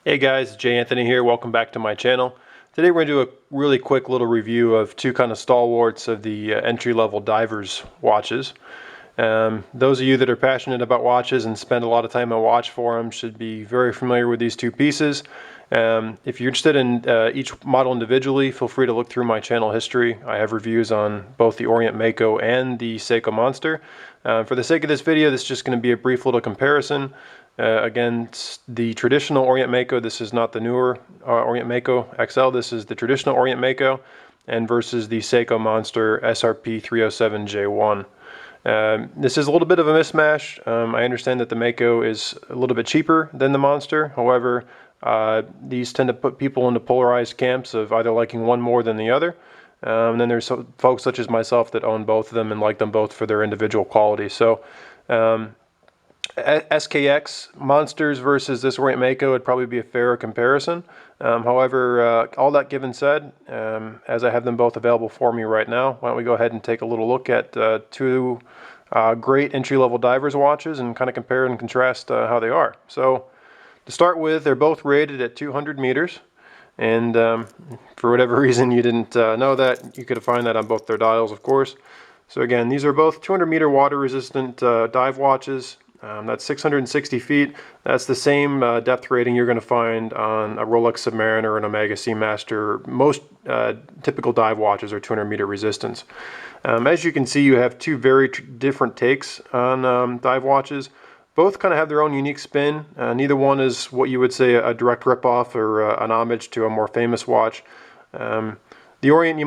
Hey guys, J.Anthony here. Welcome back to my channel. Today we're going to do a really quick little review of two kind of stalwarts of the entry-level divers watches. Those of you that are passionate about watches and spend a lot of time on watch forums should be very familiar with these two pieces. If you're interested in each model individually, feel free to look through my channel history. I have reviews on both the Orient Maiko and the Seiko Monster. For the sake of this video, this is just going to be a brief little comparison. Again, the traditional Orient Maiko, this is not the newer Orient Maiko XL, this is the traditional Orient Maiko, and versus the Seiko Monster SRP 307J1. This is a little bit of a mismatch. I understand that the Maiko is a little bit cheaper than the Monster. However, these tend to put people into polarized camps of either liking one more than the other. And then there's folks such as myself that own both of them and like them both for their individual quality. So SKX Monsters versus this Orient Maiko would probably be a fairer comparison. However, all that given said, as I have them both available for me right now, why don't we go ahead and take a little look at two great entry-level divers watches and kind of compare and contrast how they are. So to start with, they're both rated at 200 meters. And for whatever reason you didn't know that, you could find that on both their dials, of course. So again, these are both 200 meter water resistant dive watches. That's 660 feet. That's the same depth rating you're going to find on a Rolex Submariner or an Omega Seamaster. Most typical dive watches are 200 meter resistance. As you can see, you have two very different takes on dive watches. Both kind of have their own unique spin. Neither one is what you would say a direct ripoff or an homage to a more famous watch. The Orient,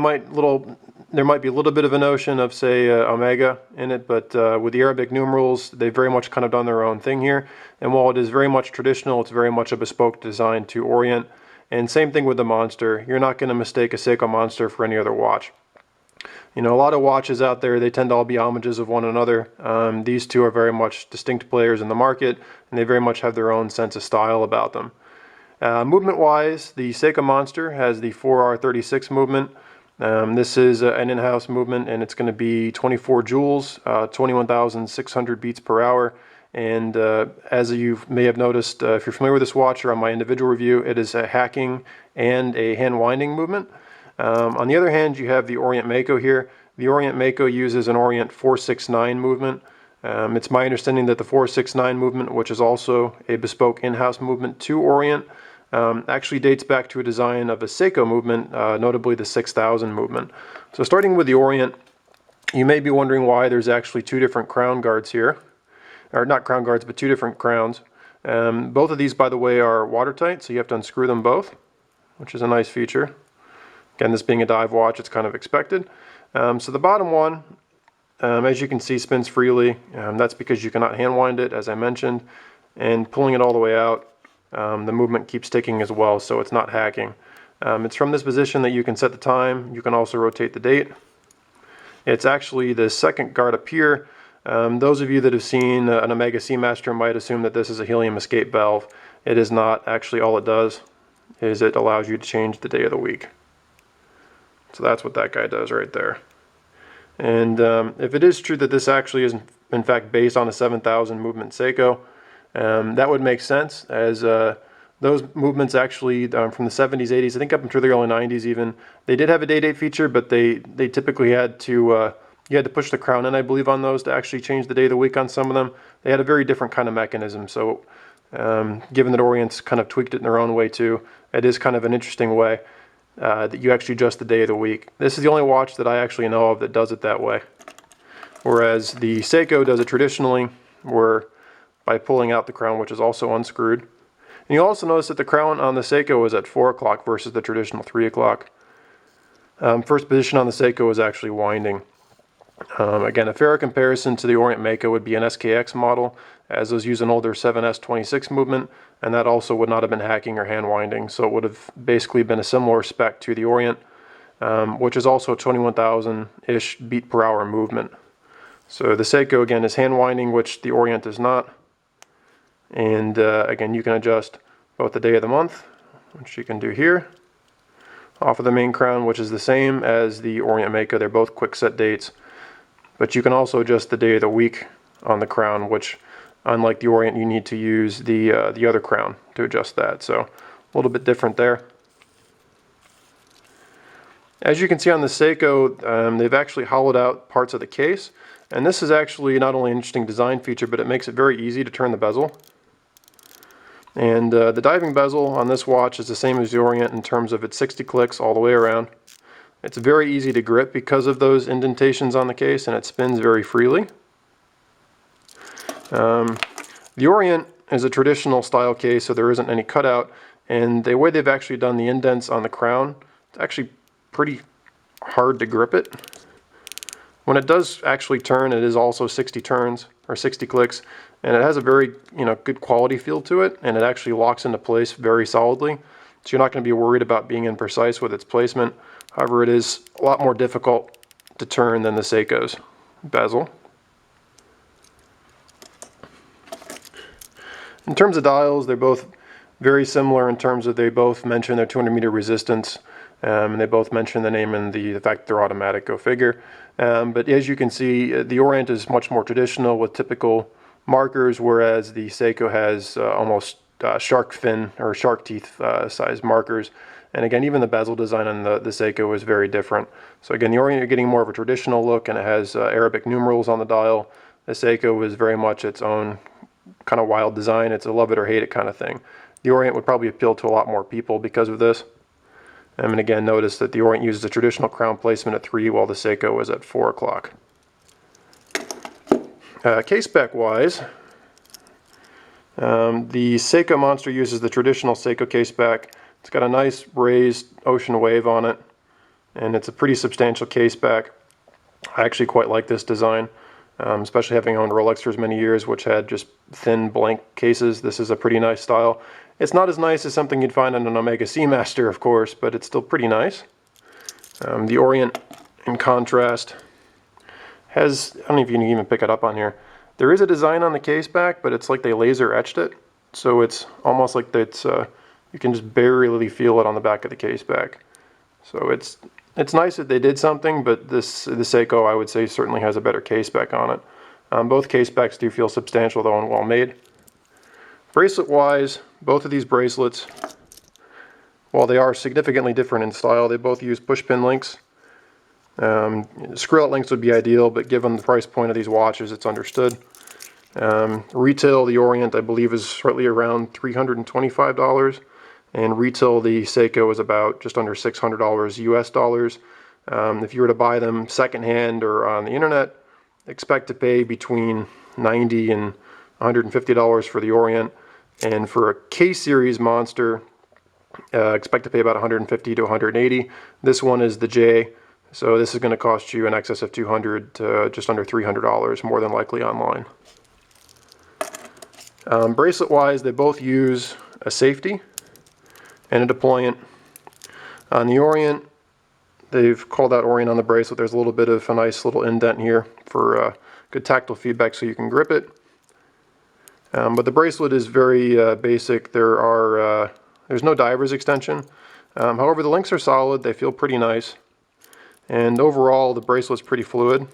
there might be a little bit of a notion of, say, Omega in it, but with the Arabic numerals, they've very much kind of done their own thing here. And while it is very much traditional, it's very much a bespoke design to Orient. And same thing with the Monster. You're not going to mistake a Seiko Monster for any other watch. You know, a lot of watches out there, they tend to all be homages of one another. These two are very much distinct players in the market, and they very much have their own sense of style about them. Movement-wise, the Seiko Monster has the 4R36 movement. This is an in-house movement, and it's going to be 24 joules, 21,600 beats per hour. And as you may have noticed, if you're familiar with this watch or on my individual review, it is a hacking and a hand-winding movement. On the other hand, you have the Orient Maiko here. The Orient Maiko uses an Orient 469 movement. It's my understanding that the 469 movement, which is also a bespoke in-house movement to Orient, actually dates back to a design of a Seiko movement, notably the 6000 movement. So starting with the Orient, you may be wondering why there's actually two different crown guards here. Or not crown guards, but two different crowns. Both of these, by the way, are watertight, so you have to unscrew them both, which is a nice feature. Again, this being a dive watch, it's kind of expected. So the bottom one, as you can see, spins freely. That's because you cannot hand wind it, as I mentioned. And pulling it all the way out, the movement keeps ticking as well, so it's not hacking. It's from this position that you can set the time. You can also rotate the date. It's actually the second guard up here. Those of you that have seen an Omega Seamaster might assume that this is a helium escape valve. It is not. Actually, all it does is it allows you to change the day of the week. So that's what that guy does right there. And if it is true that this actually is in fact based on a 7000 movement Seiko, that would make sense, as those movements actually from the 70s, 80s, I think up until the early 90s even, they did have a day-date feature, but they typically had to, you had to push the crown in, I believe, on those to actually change the day of the week on some of them. They had a very different kind of mechanism, so given that Orient's kind of tweaked it in their own way too, it is kind of an interesting way. That you actually adjust the day of the week. This is the only watch that I actually know of that does it that way. Whereas the Seiko does it traditionally, where by pulling out the crown, which is also unscrewed. And you'll also notice that the crown on the Seiko is at 4 o'clock versus the traditional 3 o'clock. First position on the Seiko is actually winding. Again, a fairer comparison to the Orient Maiko would be an SKX model, as those use an older 7S26 movement, and that also would not have been hacking or hand winding, so it would have basically been a similar spec to the Orient, which is also a 21,000-ish beat per hour movement. So the Seiko, again, is hand winding, which the Orient is not. And again, you can adjust both the day of the month, which you can do here, off of the main crown, which is the same as the Orient Maiko. They're both quick set dates. But you can also adjust the day of the week on the crown, which, unlike the Orient, you need to use the other crown to adjust that. So a little bit different there. As you can see on the Seiko, they've actually hollowed out parts of the case. And this is actually not only an interesting design feature, but it makes it very easy to turn the bezel. And the diving bezel on this watch is the same as the Orient in terms of its 60 clicks all the way around. It's very easy to grip because of those indentations on the case, and it spins very freely. The Orient is a traditional style case, so there isn't any cutout, and the way they've actually done the indents on the crown, it's actually pretty hard to grip it. When it does actually turn, it is also 60 turns or 60 clicks, and it has a very good quality feel to it, and it actually locks into place very solidly. So you're not going to be worried about being imprecise with its placement. However, it is a lot more difficult to turn than the Seiko's bezel. In terms of dials, they're both very similar in terms of they both mention their 200 meter resistance, and they both mention the name and the fact that they're automatic, go figure. But as you can see, the Orient is much more traditional with typical markers, whereas the Seiko has almost shark fin or shark teeth size markers. And again, even the bezel design on the Seiko is very different. So again, the Orient, you're getting more of a traditional look, and it has Arabic numerals on the dial. The Seiko is very much its own kind of wild design. It's a love it or hate it kind of thing. The Orient would probably appeal to a lot more people because of this. And again, notice that the Orient uses a traditional crown placement at 3, while the Seiko is at 4 o'clock. Case spec wise, the Seiko Monster uses the traditional Seiko case back. It's got a nice raised ocean wave on it, and it's a pretty substantial case back. I actually quite like this design, especially having owned Rolex for as many years, which had just thin blank cases. This is a pretty nice style. It's not as nice as something you'd find on an Omega Seamaster, of course, but it's still pretty nice. The Orient, in contrast, has, I don't know if you can even pick it up on here. There is a design on the case back, but it's like they laser etched it. So it's almost like it's, you can just barely feel it on the back of the case back. So it's nice that they did something, but the Seiko, I would say, certainly has a better case back on it. Both case backs do feel substantial though and well made. Bracelet wise, both of these bracelets, while they are significantly different in style, they both use push pin links. Screw out links would be ideal, but given the price point of these watches, it's understood. Retail, the Orient, I believe, is slightly around $325, and retail, the Seiko, is about just under $600 US dollars. If you were to buy them secondhand or on the internet, expect to pay between $90 and $150 for the Orient, and for a K-series Monster, expect to pay about $150 to $180. This one is the J. So this is going to cost you in excess of $200 to just under $300, more than likely online. Bracelet wise, they both use a safety and a deployant. On the Orient, they've called out Orient on the bracelet. There's a little bit of a nice little indent here for good tactile feedback so you can grip it. But the bracelet is very basic. There's no diver's extension. However, the links are solid. They feel pretty nice. And overall, the bracelet's pretty fluid.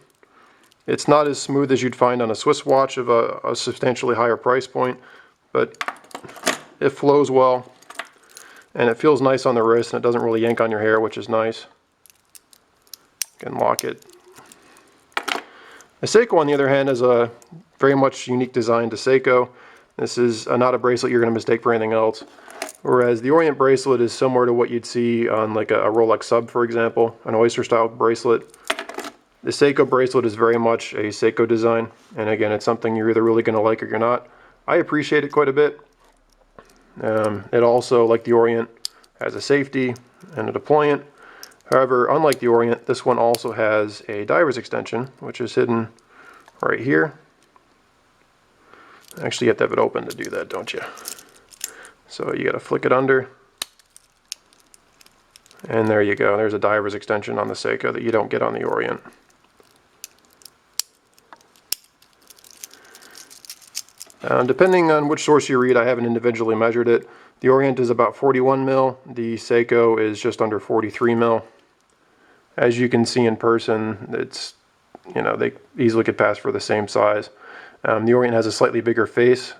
It's not as smooth as you'd find on a Swiss watch of a substantially higher price point, but it flows well, and it feels nice on the wrist, and it doesn't really yank on your hair, which is nice. You can lock it. The Seiko, on the other hand, is a very much unique design to Seiko. This is not a bracelet you're going to mistake for anything else. Whereas the Orient bracelet is similar to what you'd see on like a Rolex sub, for example, an oyster style bracelet. The Seiko bracelet is very much a Seiko design, and again, it's something you're either really going to like or you're not. I appreciate it quite a bit. It also, like the Orient, has a safety and a deployant. However, unlike the Orient, this one also has a diver's extension, which is hidden right here. Actually, you have to have it open to do that, don't you? So you got to flick it under, and there you go. There's a diver's extension on the Seiko that you don't get on the Orient. Depending on which source you read, I haven't individually measured it. The Orient is about 41 mil. The Seiko is just under 43 mil. As you can see in person, it's, they easily could pass for the same size. The Orient has a slightly bigger face.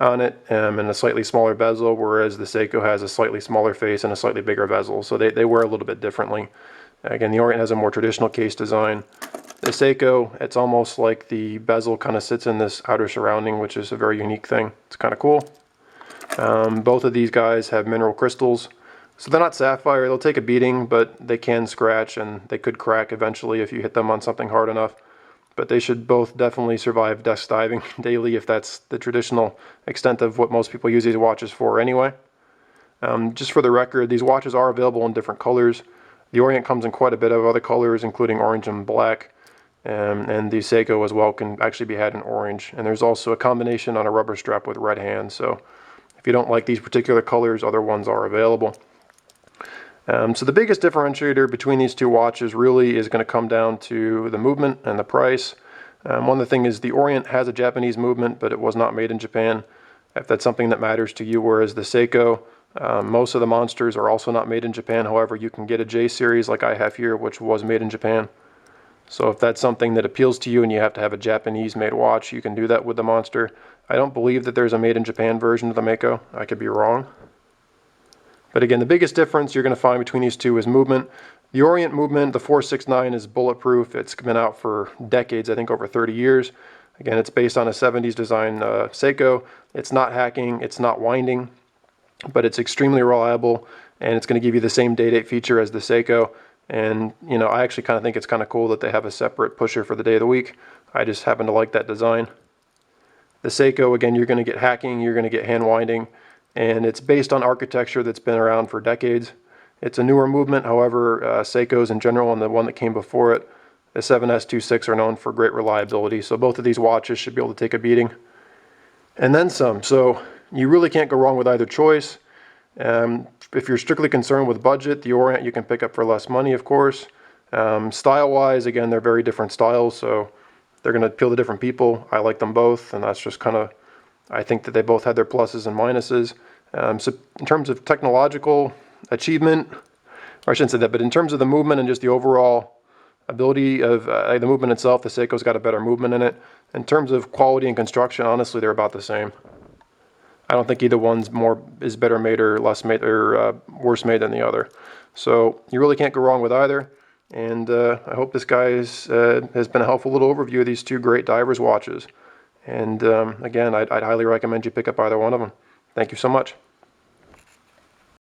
on it and a slightly smaller bezel, whereas the Seiko has a slightly smaller face and a slightly bigger bezel. So they wear a little bit differently. Again, the Orient has a more traditional case design. The Seiko, it's almost like the bezel kind of sits in this outer surrounding, which is a very unique thing. It's kind of cool. Both of these guys have mineral crystals. So they're not sapphire, they'll take a beating, but they can scratch and they could crack eventually if you hit them on something hard enough. But they should both definitely survive desk diving daily if that's the traditional extent of what most people use these watches for anyway. Just for the record, these watches are available in different colors. The Orient comes in quite a bit of other colors, including orange and black. And the Seiko as well can actually be had in orange. And there's also a combination on a rubber strap with red hands. So if you don't like these particular colors, other ones are available. So the biggest differentiator between these two watches really is going to come down to the movement and the price. One of the things is the Orient has a Japanese movement, but it was not made in Japan, if that's something that matters to you, whereas the Seiko, most of the Monsters are also not made in Japan. However, you can get a J series like I have here, which was made in Japan. So if that's something that appeals to you and you have to have a Japanese made watch, you can do that with the Monster. I don't believe that there's a made in Japan version of the Mako. I could be wrong. But again, the biggest difference you're going to find between these two is movement. The Orient movement, the 469, is bulletproof. It's been out for decades, I think over 30 years. Again, it's based on a 70s design Seiko. It's not hacking, it's not winding, but it's extremely reliable, and it's going to give you the same day-date feature as the Seiko. And, you know, I actually kind of think it's kind of cool that they have a separate pusher for the day of the week. I just happen to like that design. The Seiko, again, you're going to get hacking, you're going to get hand winding, and it's based on architecture that's been around for decades. It's a newer movement, however, Seikos in general and the one that came before it, the 7S26, are known for great reliability. So both of these watches should be able to take a beating and then some. So you really can't go wrong with either choice. If you're strictly concerned with budget, the Orient you can pick up for less money, of course. Style-wise, again, they're very different styles, so they're going to appeal to different people. I like them both, and that's just kind of, I think that they both had their pluses and minuses. So in terms of technological achievement, or I shouldn't say that, but in terms of the movement and just the overall ability of the movement itself, the Seiko's got a better movement in it. In terms of quality and construction, honestly, they're about the same. I don't think either one's is better made or less made or worse made than the other. So you really can't go wrong with either. And I hope this guy has been a helpful little overview of these two great divers watches. And again, I'd highly recommend you pick up either one of them. Thank you so much.